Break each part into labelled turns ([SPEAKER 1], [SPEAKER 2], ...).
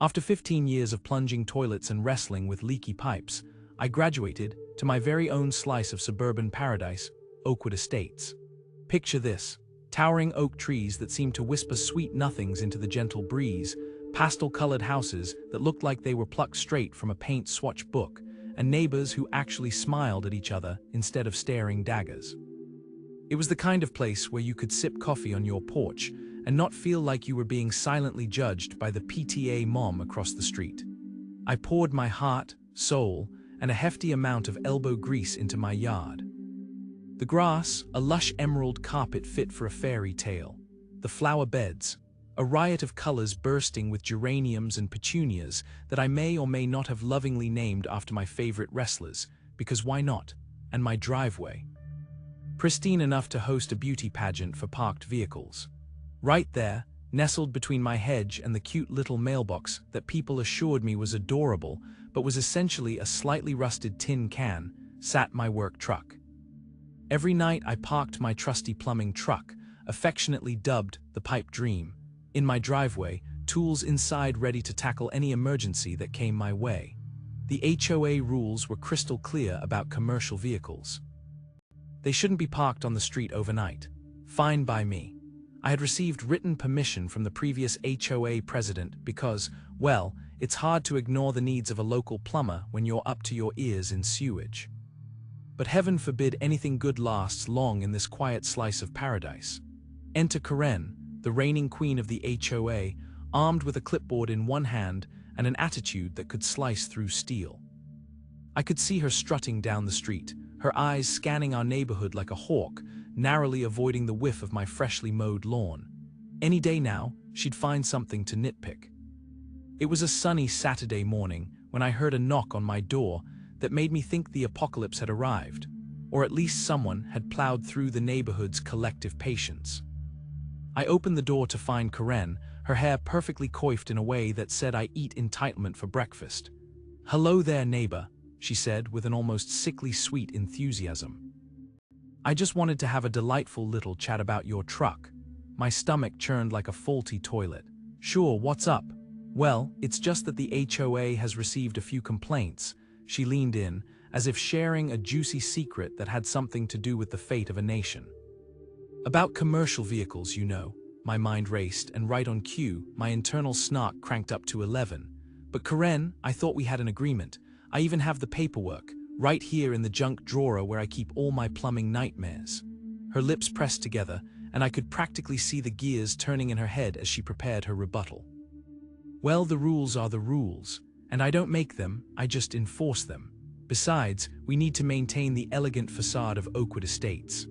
[SPEAKER 1] After 15 years of plunging toilets and wrestling with leaky pipes, I graduated to my very own slice of suburban paradise, Oakwood Estates. Picture this: towering oak trees that seemed to whisper sweet nothings into the gentle breeze, pastel-colored houses that looked like they were plucked straight from a paint-swatch book, and neighbors who actually smiled at each other instead of staring daggers. It was the kind of place where you could sip coffee on your porch and not feel like you were being silently judged by the PTA mom across the street. I poured my heart, soul, and a hefty amount of elbow grease into my yard. The grass, a lush emerald carpet fit for a fairy tale. The flower beds, a riot of colors bursting with geraniums and petunias that I may or may not have lovingly named after my favorite wrestlers, because why not? And my driveway, pristine enough to host a beauty pageant for parked vehicles. Right there, nestled between my hedge and the cute little mailbox that people assured me was adorable but was essentially a slightly rusted tin can, sat my work truck. Every night I parked my trusty plumbing truck, affectionately dubbed the Pipe Dream, in my driveway, tools inside ready to tackle any emergency that came my way. The HOA rules were crystal clear about commercial vehicles. They shouldn't be parked on the street overnight. Fine by me. I had received written permission from the previous HOA president because, well, it's hard to ignore the needs of a local plumber when you're up to your ears in sewage. But heaven forbid anything good lasts long in this quiet slice of paradise. Enter Karen, the reigning queen of the HOA, armed with a clipboard in one hand and an attitude that could slice through steel. I could see her strutting down the street, her eyes scanning our neighborhood like a hawk, narrowly avoiding the whiff of my freshly mowed lawn. Any day now, she'd find something to nitpick. It was a sunny Saturday morning when I heard a knock on my door that made me think the apocalypse had arrived, or at least someone had plowed through the neighborhood's collective patience. I opened the door to find Karen, her hair perfectly coiffed in a way that said I eat entitlement for breakfast. "Hello there, neighbor," she said with an almost sickly sweet enthusiasm. "I just wanted to have a delightful little chat about your truck." My stomach churned like a faulty toilet. "Sure, what's up?" "Well, it's just that the HOA has received a few complaints." She leaned in, as if sharing a juicy secret that had something to do with the fate of a nation. "About commercial vehicles, you know." My mind raced, and right on cue, my internal snark cranked up to 11. "But Karen, I thought we had an agreement. I even have the paperwork, right here in the junk drawer where I keep all my plumbing nightmares." Her lips pressed together, and I could practically see the gears turning in her head as she prepared her rebuttal. "Well, the rules are the rules, and I don't make them, I just enforce them. Besides, we need to maintain the elegant facade of Oakwood Estates."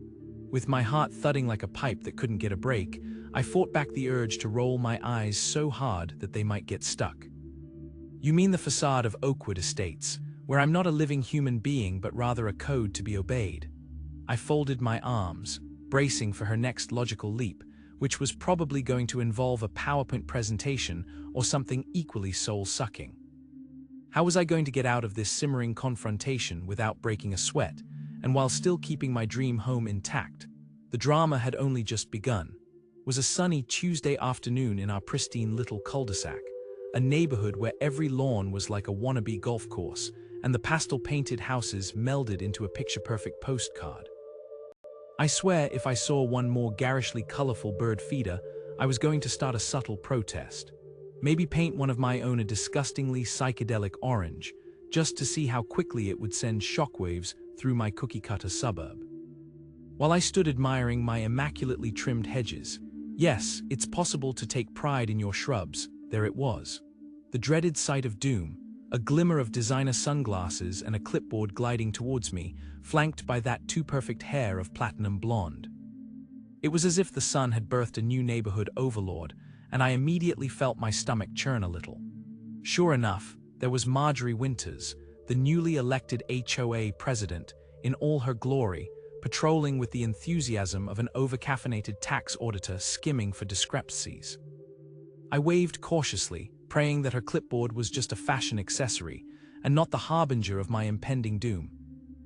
[SPEAKER 1] With my heart thudding like a pipe that couldn't get a break, I fought back the urge to roll my eyes so hard that they might get stuck. "You mean the facade of Oakwood Estates, where I'm not a living human being but rather a code to be obeyed?" I folded my arms, bracing for her next logical leap, which was probably going to involve a PowerPoint presentation or something equally soul-sucking. How was I going to get out of this simmering confrontation without breaking a sweat, and while still keeping my dream home intact? The drama had only just begun. It was a sunny Tuesday afternoon in our pristine little cul-de-sac, a neighborhood where every lawn was like a wannabe golf course, and the pastel-painted houses melded into a picture-perfect postcard. I swear if I saw one more garishly colorful bird feeder, I was going to start a subtle protest. Maybe paint one of my own a disgustingly psychedelic orange, just to see how quickly it would send shockwaves through my cookie-cutter suburb. While I stood admiring my immaculately trimmed hedges, yes, it's possible to take pride in your shrubs, there it was. The dreaded sight of doom, a glimmer of designer sunglasses and a clipboard gliding towards me, flanked by that too-perfect hair of platinum blonde. It was as if the sun had birthed a new neighborhood overlord, and I immediately felt my stomach churn a little. Sure enough, there was Marjorie Winters, the newly elected HOA president, in all her glory, patrolling with the enthusiasm of an overcaffeinated tax auditor skimming for discrepancies. I waved cautiously, praying that her clipboard was just a fashion accessory, and not the harbinger of my impending doom.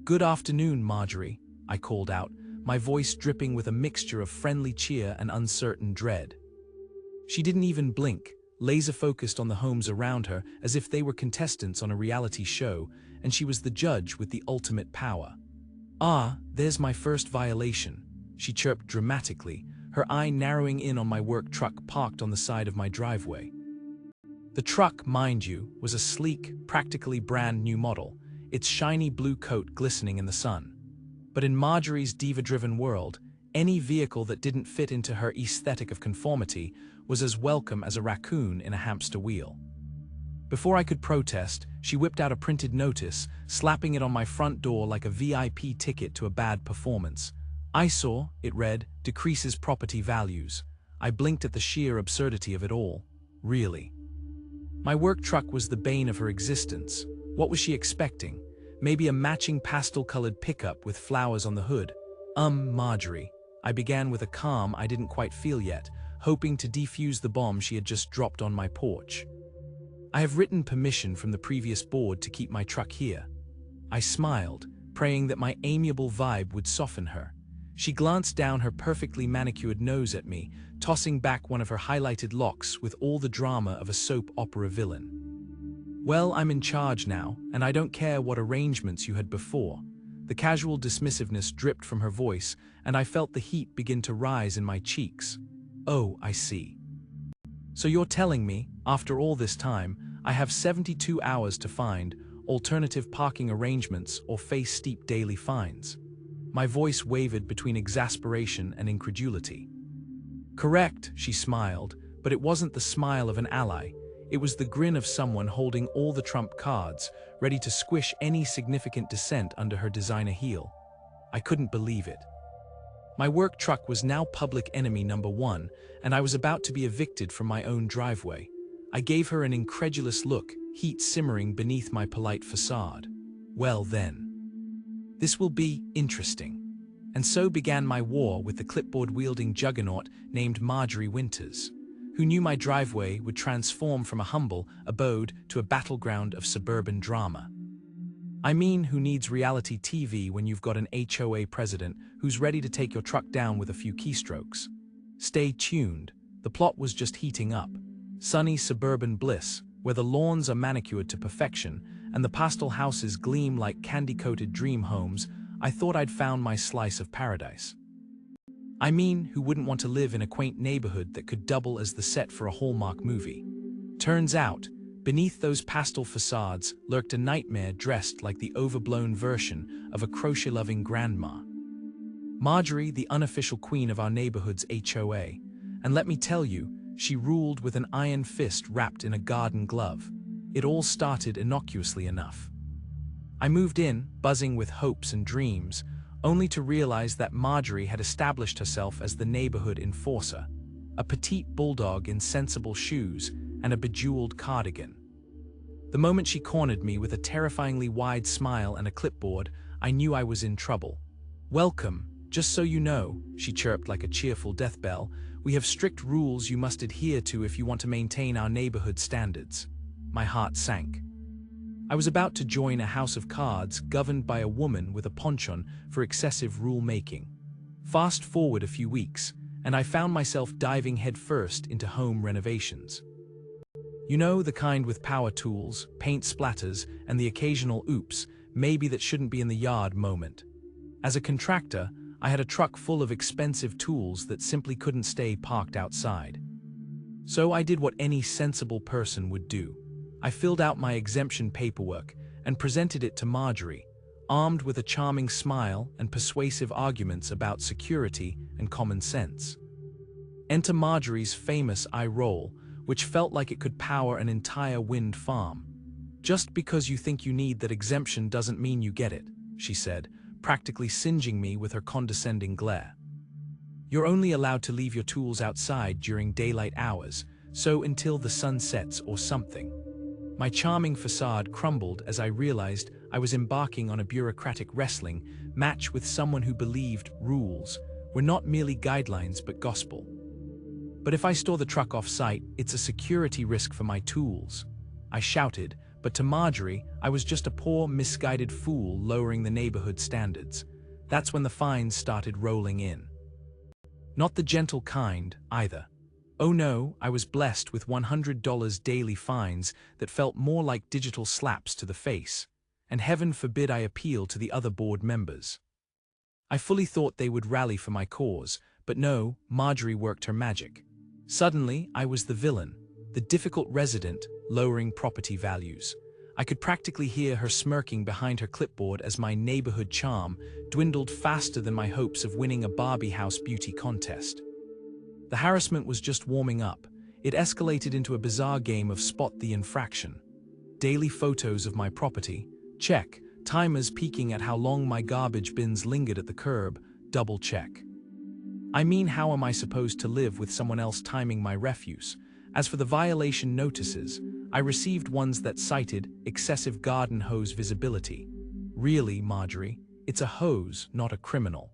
[SPEAKER 1] "Good afternoon, Marjorie," I called out, my voice dripping with a mixture of friendly cheer and uncertain dread. She didn't even blink, laser-focused on the homes around her as if they were contestants on a reality show, and she was the judge with the ultimate power. "Ah, there's my first violation," she chirped dramatically, her eye narrowing in on my work truck parked on the side of my driveway. The truck, mind you, was a sleek, practically brand new model, its shiny blue coat glistening in the sun. But in Marjorie's diva-driven world, any vehicle that didn't fit into her aesthetic of conformity was as welcome as a raccoon in a hamster wheel. Before I could protest, she whipped out a printed notice, slapping it on my front door like a VIP ticket to a bad performance. "Eyesore," it read, "decreases property values." I blinked at the sheer absurdity of it all. Really? My work truck was the bane of her existence. What was she expecting? Maybe a matching pastel-colored pickup with flowers on the hood? Marjorie. I began with a calm I didn't quite feel yet, hoping to defuse the bomb she had just dropped on my porch. "I have written permission from the previous board to keep my truck here." I smiled, praying that my amiable vibe would soften her. She glanced down her perfectly manicured nose at me, tossing back one of her highlighted locks with all the drama of a soap opera villain. "Well, I'm in charge now, and I don't care what arrangements you had before." The casual dismissiveness dripped from her voice, and I felt the heat begin to rise in my cheeks. "Oh, I see. So you're telling me, after all this time, I have 72 hours to find alternative parking arrangements or face steep daily fines?" My voice wavered between exasperation and incredulity. "Correct," she smiled, but it wasn't the smile of an ally. It was the grin of someone holding all the trump cards, ready to squish any significant dissent under her designer heel. I couldn't believe it. My work truck was now public enemy number one, and I was about to be evicted from my own driveway. I gave her an incredulous look, heat simmering beneath my polite facade. Well then. This will be interesting. And so began my war with the clipboard-wielding juggernaut named Marjorie Winters, who knew my driveway would transform from a humble abode to a battleground of suburban drama. I mean, who needs reality TV when you've got an HOA president who's ready to take your truck down with a few keystrokes? Stay tuned. The plot was just heating up. Sunny suburban bliss, where the lawns are manicured to perfection and the pastel houses gleam like candy-coated dream homes. I thought I'd found my slice of paradise. I mean, who wouldn't want to live in a quaint neighborhood that could double as the set for a Hallmark movie? Turns out, beneath those pastel facades lurked a nightmare dressed like the overblown version of a crochet-loving grandma. Marjorie, the unofficial queen of our neighborhood's HOA. And let me tell you, she ruled with an iron fist wrapped in a garden glove. It all started innocuously enough. I moved in, buzzing with hopes and dreams, only to realize that Marjorie had established herself as the neighborhood enforcer, a petite bulldog in sensible shoes and a bejeweled cardigan. The moment she cornered me with a terrifyingly wide smile and a clipboard, I knew I was in trouble. "Welcome, just so you know," she chirped like a cheerful death bell, "we have strict rules you must adhere to if you want to maintain our neighborhood standards." My heart sank. I was about to join a house of cards governed by a woman with a penchant for excessive rule-making. Fast forward a few weeks, and I found myself diving headfirst into home renovations. You know, the kind with power tools, paint splatters, and the occasional oops, maybe that shouldn't be in the yard moment. As a contractor, I had a truck full of expensive tools that simply couldn't stay parked outside. So I did what any sensible person would do. I filled out my exemption paperwork and presented it to Marjorie, armed with a charming smile and persuasive arguments about security and common sense. Enter Marjorie's famous eye roll, which felt like it could power an entire wind farm. "Just because you think you need that exemption doesn't mean you get it," she said, practically singeing me with her condescending glare. "You're only allowed to leave your tools outside during daylight hours, so until the sun sets or something." My charming facade crumbled as I realized I was embarking on a bureaucratic wrestling match with someone who believed rules were not merely guidelines but gospel. "But if I store the truck off-site, it's a security risk for my tools," I shouted, but to Marjorie, I was just a poor, misguided fool lowering the neighborhood standards. That's when the fines started rolling in. Not the gentle kind, either. Oh no, I was blessed with $100 daily fines that felt more like digital slaps to the face, and heaven forbid I appeal to the other board members. I fully thought they would rally for my cause, but no, Marjorie worked her magic. Suddenly, I was the villain, the difficult resident, lowering property values. I could practically hear her smirking behind her clipboard as my neighborhood charm dwindled faster than my hopes of winning a Barbie house beauty contest. The harassment was just warming up. It escalated into a bizarre game of spot the infraction. Daily photos of my property, check. Timers peeking at how long my garbage bins lingered at the curb, double check. I mean, how am I supposed to live with someone else timing my refuse? As for the violation notices, I received ones that cited excessive garden hose visibility. Really, Marjorie, it's a hose, not a criminal.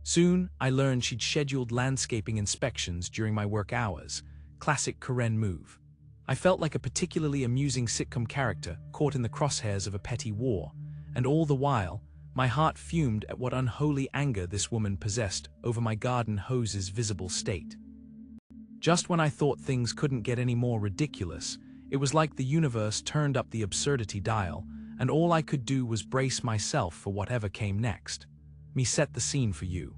[SPEAKER 1] Soon, I learned she'd scheduled landscaping inspections during my work hours. Classic Karen move. I felt like a particularly amusing sitcom character caught in the crosshairs of a petty war, and all the while, my heart fumed at what unholy anger this woman possessed over my garden hose's visible state. Just when I thought things couldn't get any more ridiculous, it was like the universe turned up the absurdity dial, and all I could do was brace myself for whatever came next. Me set the scene for you.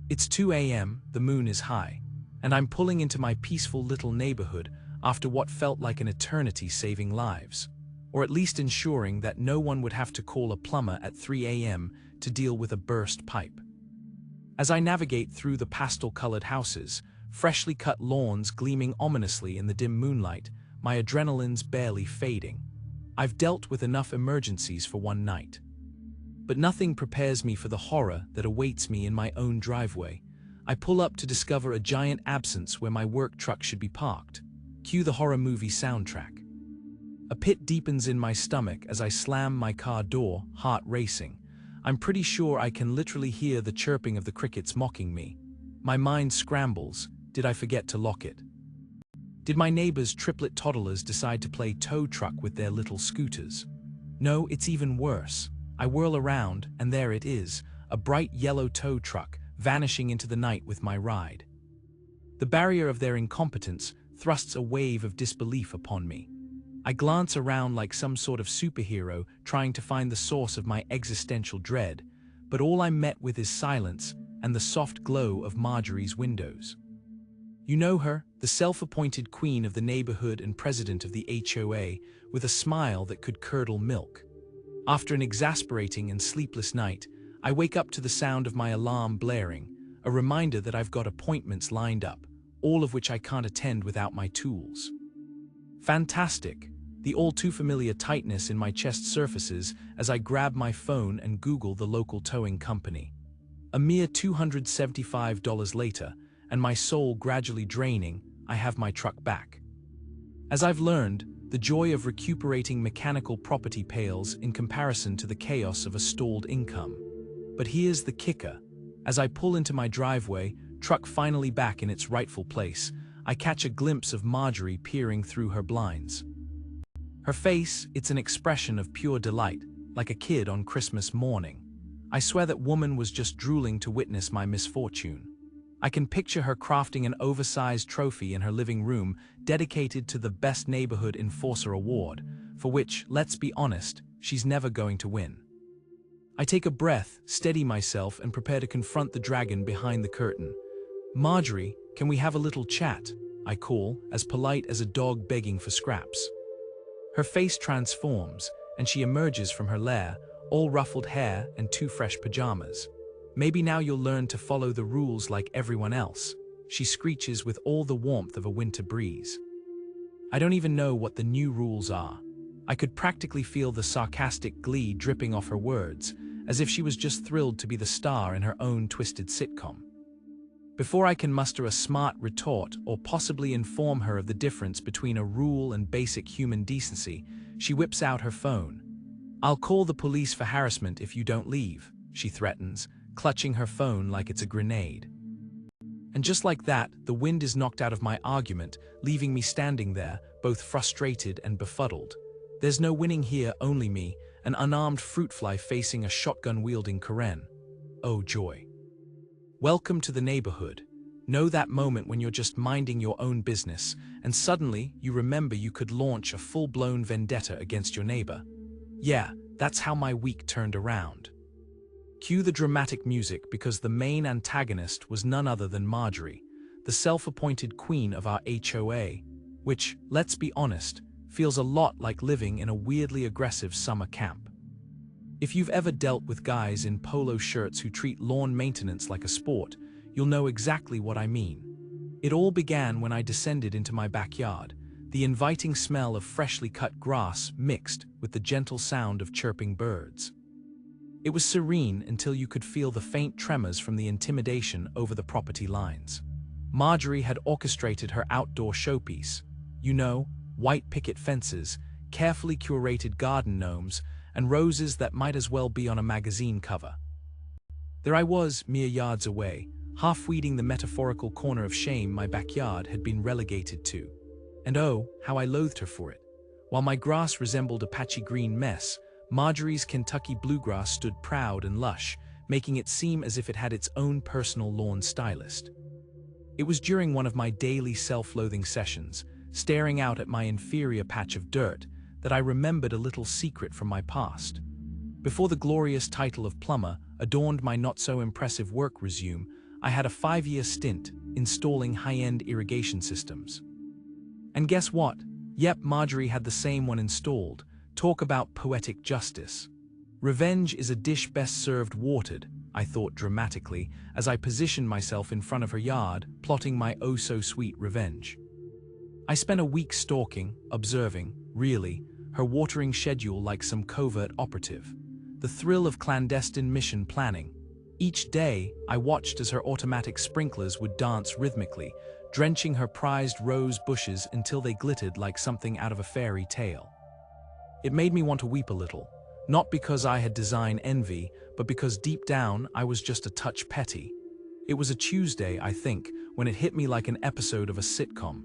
[SPEAKER 1] It's 2 a.m., the moon is high, and I'm pulling into my peaceful little neighborhood after what felt like an eternity saving lives, or at least ensuring that no one would have to call a plumber at 3 a.m. to deal with a burst pipe. As I navigate through the pastel-colored houses, freshly cut lawns gleaming ominously in the dim moonlight, my adrenaline's barely fading. I've dealt with enough emergencies for one night. But nothing prepares me for the horror that awaits me in my own driveway. I pull up to discover a giant absence where my work truck should be parked. Cue the horror movie soundtrack. A pit deepens in my stomach as I slam my car door, heart racing. I'm pretty sure I can literally hear the chirping of the crickets mocking me. My mind scrambles. Did I forget to lock it? Did my neighbor's triplet toddlers decide to play tow truck with their little scooters? No, it's even worse. I whirl around, and there it is, a bright yellow tow truck vanishing into the night with my ride. The barrier of their incompetence thrusts a wave of disbelief upon me. I glance around like some sort of superhero trying to find the source of my existential dread, but all I'm met with is silence and the soft glow of Marjorie's windows. You know her, the self-appointed queen of the neighborhood and president of the HOA, with a smile that could curdle milk. After an exasperating and sleepless night, I wake up to the sound of my alarm blaring, a reminder that I've got appointments lined up, all of which I can't attend without my tools. Fantastic! The all-too-familiar tightness in my chest surfaces as I grab my phone and Google the local towing company. A mere $275 later, and my soul gradually draining, I have my truck back. As I've learned, the joy of recuperating mechanical property pales in comparison to the chaos of a stalled income. But here's the kicker. As I pull into my driveway, truck finally back in its rightful place, I catch a glimpse of Marjorie peering through her blinds. Her face, it's an expression of pure delight, like a kid on Christmas morning. I swear that woman was just drooling to witness my misfortune. I can picture her crafting an oversized trophy in her living room dedicated to the Best Neighborhood Enforcer Award, for which, let's be honest, she's never going to win. I take a breath, steady myself, and prepare to confront the dragon behind the curtain. Marjorie, can we have a little chat? I call, as polite as a dog begging for scraps. Her face transforms, and she emerges from her lair, all ruffled hair and 2 fresh pajamas. Maybe now you'll learn to follow the rules like everyone else, she screeches with all the warmth of a winter breeze. I don't even know what the new rules are. I could practically feel the sarcastic glee dripping off her words, as if she was just thrilled to be the star in her own twisted sitcom. Before I can muster a smart retort or possibly inform her of the difference between a rule and basic human decency, she whips out her phone. I'll call the police for harassment if you don't leave, she threatens, clutching her phone like it's a grenade. And just like that, the wind is knocked out of my argument, leaving me standing there, both frustrated and befuddled. There's no winning here, only me, an unarmed fruit fly facing a shotgun-wielding Karen. Oh joy. Welcome to the neighborhood. Know that moment when you're just minding your own business, and suddenly you remember you could launch a full-blown vendetta against your neighbor? Yeah, that's how my week turned around. Cue the dramatic music, because the main antagonist was none other than Marjorie, the self-appointed queen of our HOA, which, let's be honest, feels a lot like living in a weirdly aggressive summer camp. If you've ever dealt with guys in polo shirts who treat lawn maintenance like a sport, you'll know exactly what I mean. It all began when I descended into my backyard, the inviting smell of freshly cut grass mixed with the gentle sound of chirping birds. It was serene until you could feel the faint tremors from the intimidation over the property lines. Marjorie had orchestrated her outdoor showpiece. You know, white picket fences, carefully curated garden gnomes, and roses that might as well be on a magazine cover. There I was, mere yards away, half-weeding the metaphorical corner of shame my backyard had been relegated to. And oh, how I loathed her for it. While my grass resembled a patchy green mess, Marjorie's Kentucky bluegrass stood proud and lush, making it seem as if it had its own personal lawn stylist. It was during one of my daily self-loathing sessions, staring out at my inferior patch of dirt, that I remembered a little secret from my past. Before the glorious title of plumber adorned my not-so-impressive work resume, I had a 5-year stint installing high-end irrigation systems. And guess what? Yep, Marjorie had the same one installed. Talk about poetic justice. Revenge is a dish best served watered, I thought dramatically, as I positioned myself in front of her yard, plotting my oh-so-sweet revenge. I spent a week stalking, observing, really, her watering schedule like some covert operative. The thrill of clandestine mission planning. Each day, I watched as her automatic sprinklers would dance rhythmically, drenching her prized rose bushes until they glittered like something out of a fairy tale. It made me want to weep a little, not because I had design envy, but because deep down I was just a touch petty. It was a Tuesday, I think, when it hit me like an episode of a sitcom.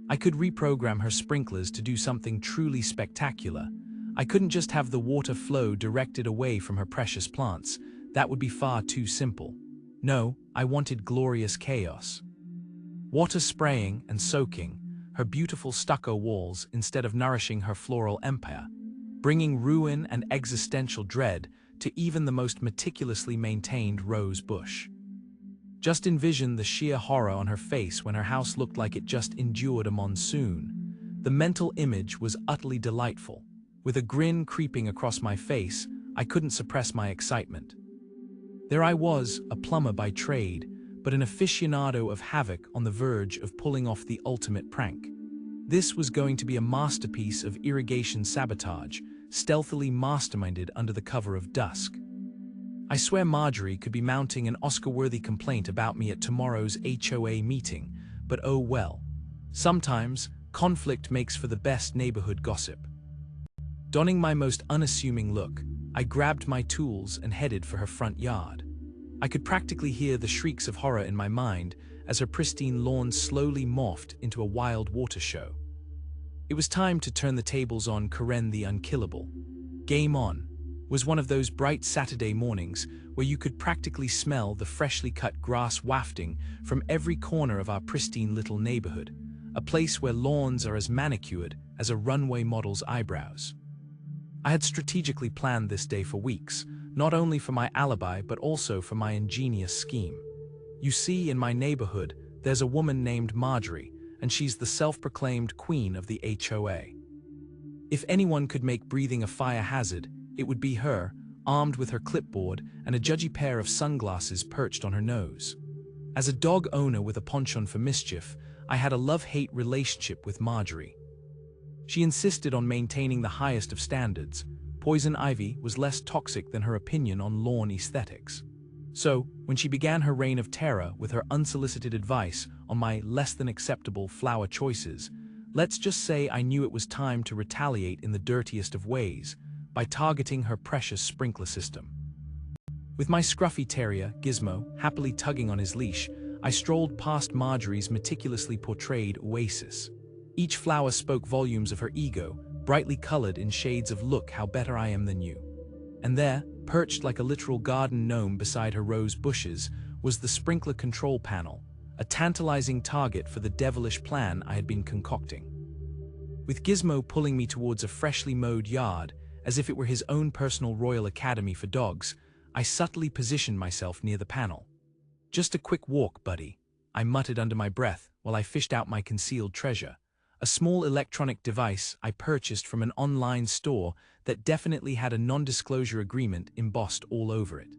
[SPEAKER 1] I could reprogram her sprinklers to do something truly spectacular. I couldn't just have the water flow directed away from her precious plants. That would be far too simple. No, I wanted glorious chaos. Water spraying and soaking her beautiful stucco walls instead of nourishing her floral empire, bringing ruin and existential dread to even the most meticulously maintained rose bush. Just envision the sheer horror on her face when her house looked like it just endured a monsoon. The mental image was utterly delightful. With a grin creeping across my face, I couldn't suppress my excitement. There I was, a plumber by trade, but an aficionado of havoc on the verge of pulling off the ultimate prank. This was going to be a masterpiece of irrigation sabotage, stealthily masterminded under the cover of dusk. I swear Marjorie could be mounting an Oscar-worthy complaint about me at tomorrow's HOA meeting, but oh well. Sometimes, conflict makes for the best neighborhood gossip. Donning my most unassuming look, I grabbed my tools and headed for her front yard. I could practically hear the shrieks of horror in my mind as her pristine lawn slowly morphed into a wild water show. It was time to turn the tables on Karen the Unkillable. Game on was one of those bright Saturday mornings where you could practically smell the freshly cut grass wafting from every corner of our pristine little neighborhood, a place where lawns are as manicured as a runway model's eyebrows. I had strategically planned this day for weeks, not only for my alibi but also for my ingenious scheme. You see, in my neighborhood, there's a woman named Marjorie, and she's the self-proclaimed queen of the HOA. If anyone could make breathing a fire hazard, it would be her, armed with her clipboard and a judgy pair of sunglasses perched on her nose. As a dog owner with a penchant for mischief, I had a love-hate relationship with Marjorie. She insisted on maintaining the highest of standards. Poison ivy was less toxic than her opinion on lawn aesthetics. So, when she began her reign of terror with her unsolicited advice on my less-than-acceptable flower choices, let's just say I knew it was time to retaliate in the dirtiest of ways, by targeting her precious sprinkler system. With my scruffy terrier, Gizmo, happily tugging on his leash, I strolled past Marjorie's meticulously portrayed oasis. Each flower spoke volumes of her ego, brightly colored in shades of "look how better I am than you." And there, perched like a literal garden gnome beside her rose bushes, was the sprinkler control panel, a tantalizing target for the devilish plan I had been concocting. With Gizmo pulling me towards a freshly mowed yard, as if it were his own personal Royal Academy for dogs, I subtly positioned myself near the panel. "Just a quick walk, buddy," I muttered under my breath while I fished out my concealed treasure, a small electronic device I purchased from an online store that definitely had a non-disclosure agreement embossed all over it.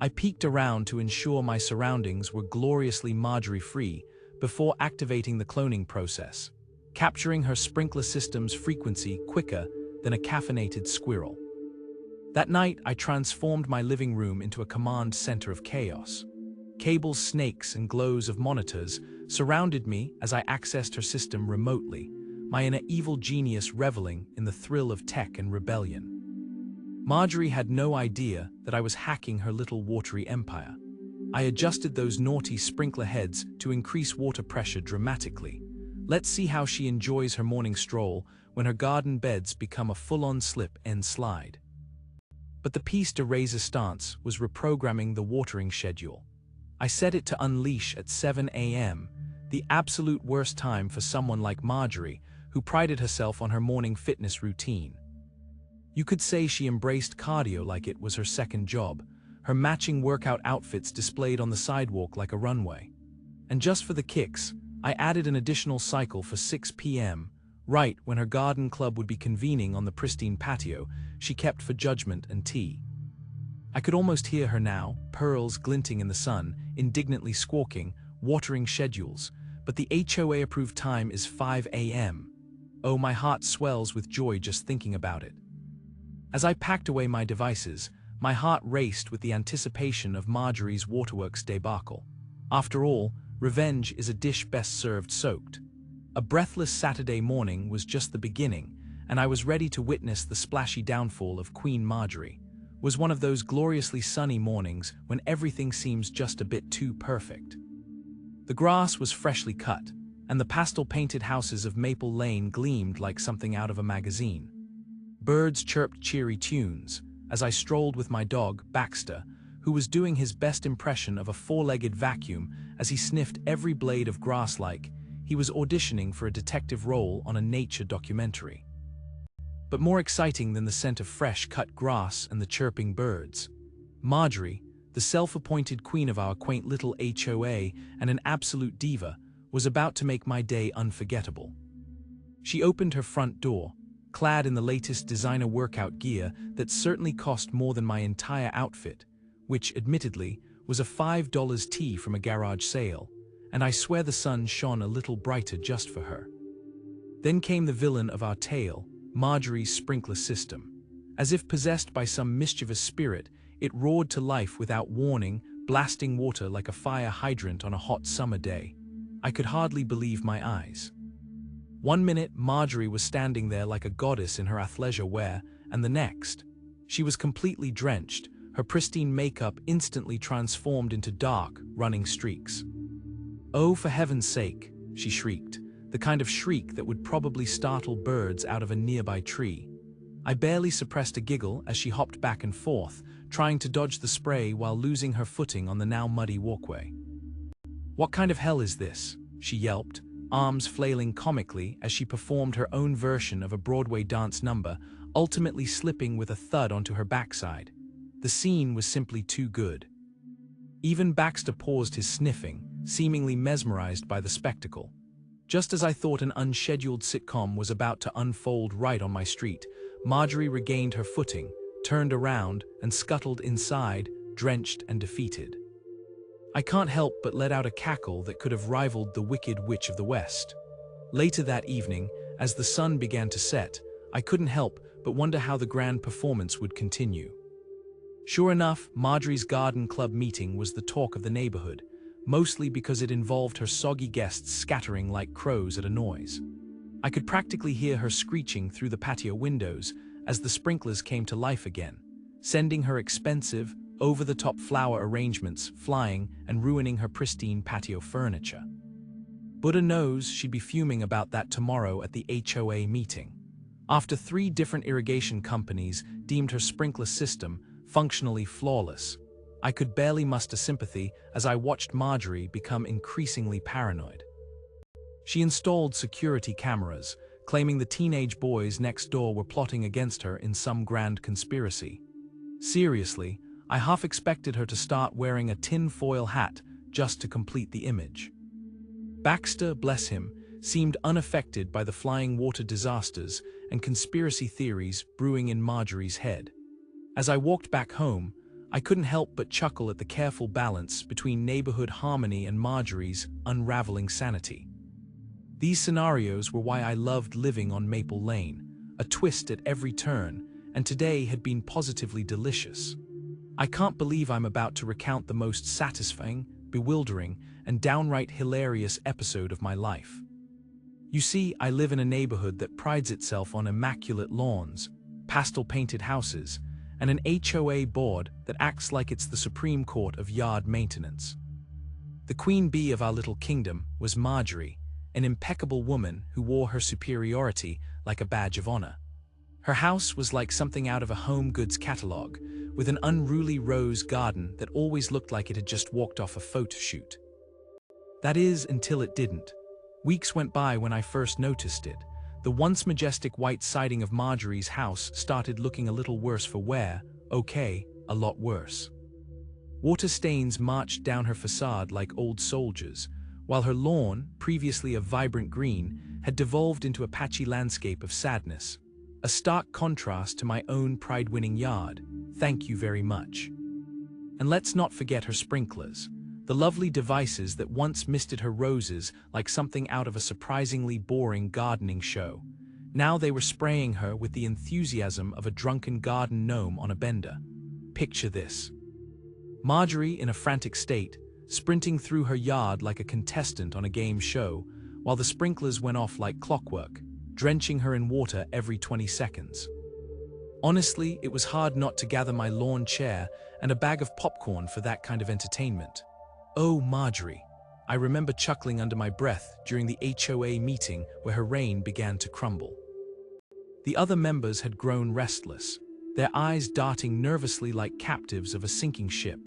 [SPEAKER 1] I peeked around to ensure my surroundings were gloriously Marjorie-free before activating the cloning process, capturing her sprinkler system's frequency quicker than a caffeinated squirrel. That night, I transformed my living room into a command center of chaos. Cables, snakes, and glows of monitors surrounded me as I accessed her system remotely, my inner evil genius reveling in the thrill of tech and rebellion. Marjorie had no idea that I was hacking her little watery empire. I adjusted those naughty sprinkler heads to increase water pressure dramatically. Let's see how she enjoys her morning stroll when her garden beds become a full-on slip and slide. But the piece de resistance was reprogramming the watering schedule. I set it to unleash at 7 a.m., the absolute worst time for someone like Marjorie, who prided herself on her morning fitness routine. You could say she embraced cardio like it was her second job, her matching workout outfits displayed on the sidewalk like a runway. And just for the kicks, I added an additional cycle for 6 p.m., right when her garden club would be convening on the pristine patio she kept for judgment and tea. I could almost hear her now, pearls glinting in the sun, indignantly squawking, watering schedules, but the HOA-approved time is 5 a.m. Oh, my heart swells with joy just thinking about it. As I packed away my devices, my heart raced with the anticipation of Marjorie's waterworks debacle. After all, revenge is a dish best served soaked. A breathless Saturday morning was just the beginning, and I was ready to witness the splashy downfall of Queen Marjorie. It was one of those gloriously sunny mornings when everything seems just a bit too perfect. The grass was freshly cut, and the pastel-painted houses of Maple Lane gleamed like something out of a magazine. Birds chirped cheery tunes as I strolled with my dog, Baxter, who was doing his best impression of a four-legged vacuum as he sniffed every blade of grass like he was auditioning for a detective role on a nature documentary. But more exciting than the scent of fresh-cut grass and the chirping birds, Marjorie, the self-appointed queen of our quaint little HOA and an absolute diva, was about to make my day unforgettable. She opened her front door, clad in the latest designer workout gear that certainly cost more than my entire outfit, which, admittedly, was a $5 tee from a garage sale, and I swear the sun shone a little brighter just for her. Then came the villain of our tale, Marjorie's sprinkler system. As if possessed by some mischievous spirit, it roared to life without warning, blasting water like a fire hydrant on a hot summer day. I could hardly believe my eyes. One minute, Marjorie was standing there like a goddess in her athleisure wear, and the next, she was completely drenched, her pristine makeup instantly transformed into dark, running streaks. "Oh, for heaven's sake," she shrieked, the kind of shriek that would probably startle birds out of a nearby tree. I barely suppressed a giggle as she hopped back and forth, trying to dodge the spray while losing her footing on the now muddy walkway. "What kind of hell is this?" she yelped, arms flailing comically as she performed her own version of a Broadway dance number, ultimately slipping with a thud onto her backside. The scene was simply too good. Even Baxter paused his sniffing, seemingly mesmerized by the spectacle. Just as I thought an unscheduled sitcom was about to unfold right on my street, Marjorie regained her footing, turned around, and scuttled inside, drenched and defeated. I can't help but let out a cackle that could have rivaled the Wicked Witch of the West. Later that evening, as the sun began to set, I couldn't help but wonder how the grand performance would continue. Sure enough, Marjorie's garden club meeting was the talk of the neighborhood, mostly because it involved her soggy guests scattering like crows at a noise. I could practically hear her screeching through the patio windows as the sprinklers came to life again, sending her expensive, over-the-top flower arrangements flying and ruining her pristine patio furniture. Buddha knows she'd be fuming about that tomorrow at the HOA meeting. After 3 different irrigation companies deemed her sprinkler system functionally flawless, I could barely muster sympathy as I watched Marjorie become increasingly paranoid. She installed security cameras, claiming the teenage boys next door were plotting against her in some grand conspiracy. Seriously, I half expected her to start wearing a tin-foil hat just to complete the image. Baxter, bless him, seemed unaffected by the flying water disasters and conspiracy theories brewing in Marjorie's head. As I walked back home, I couldn't help but chuckle at the careful balance between neighborhood harmony and Marjorie's unraveling sanity. These scenarios were why I loved living on Maple Lane, a twist at every turn, and today had been positively delicious. I can't believe I'm about to recount the most satisfying, bewildering, and downright hilarious episode of my life. You see, I live in a neighborhood that prides itself on immaculate lawns, pastel-painted houses, and an HOA board that acts like it's the Supreme Court of yard maintenance. The queen bee of our little kingdom was Marjorie, an impeccable woman who wore her superiority like a badge of honor. Her house was like something out of a home goods catalog, with an unruly rose garden that always looked like it had just walked off a photo shoot. That is, until it didn't. Weeks went by when I first noticed it. The once majestic white siding of Marjorie's house started looking a little worse for wear, okay, a lot worse. Water stains marched down her facade like old soldiers, while her lawn, previously a vibrant green, had devolved into a patchy landscape of sadness. A stark contrast to my own pride-winning yard. Thank you very much. And let's not forget her sprinklers, the lovely devices that once misted her roses like something out of a surprisingly boring gardening show. Now they were spraying her with the enthusiasm of a drunken garden gnome on a bender. Picture this. Marjorie, in a frantic state, sprinting through her yard like a contestant on a game show, while the sprinklers went off like clockwork, drenching her in water every 20 seconds. Honestly, it was hard not to gather my lawn chair and a bag of popcorn for that kind of entertainment. Oh, Marjorie. I remember chuckling under my breath during the HOA meeting where her reign began to crumble. The other members had grown restless, their eyes darting nervously like captives of a sinking ship,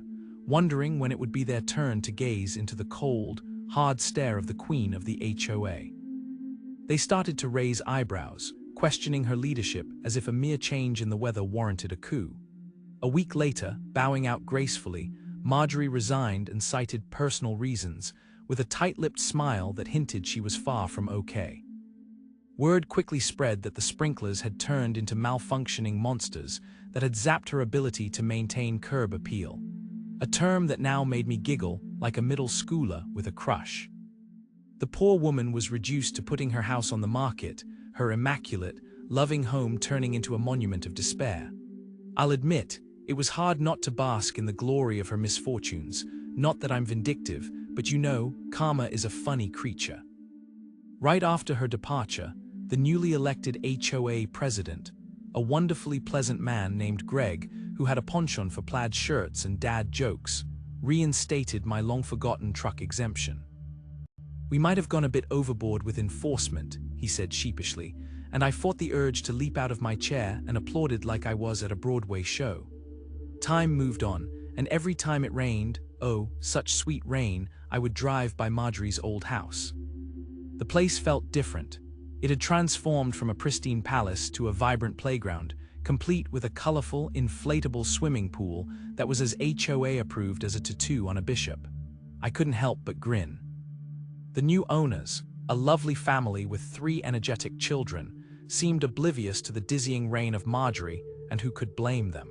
[SPEAKER 1] wondering when it would be their turn to gaze into the cold, hard stare of the queen of the HOA. They started to raise eyebrows, questioning her leadership as if a mere change in the weather warranted a coup. A week later, bowing out gracefully, Marjorie resigned and cited personal reasons, with a tight-lipped smile that hinted she was far from okay. Word quickly spread that the sprinklers had turned into malfunctioning monsters that had zapped her ability to maintain curb appeal, a term that now made me giggle like a middle schooler with a crush. The poor woman was reduced to putting her house on the market, her immaculate, loving home turning into a monument of despair. I'll admit, it was hard not to bask in the glory of her misfortunes. Not that I'm vindictive, but you know, karma is a funny creature. Right after her departure, the newly elected HOA president, a wonderfully pleasant man named Greg, who had a penchant for plaid shirts and dad jokes, reinstated my long-forgotten truck exemption. "We might have gone a bit overboard with enforcement," he said sheepishly, and I fought the urge to leap out of my chair and applauded like I was at a Broadway show. Time moved on, and every time it rained, oh, such sweet rain, I would drive by Marjorie's old house. The place felt different. It had transformed from a pristine palace to a vibrant playground, complete with a colorful, inflatable swimming pool that was as HOA approved as a tattoo on a bishop. I couldn't help but grin. The new owners, a lovely family with 3 energetic children, seemed oblivious to the dizzying reign of Marjorie, and who could blame them?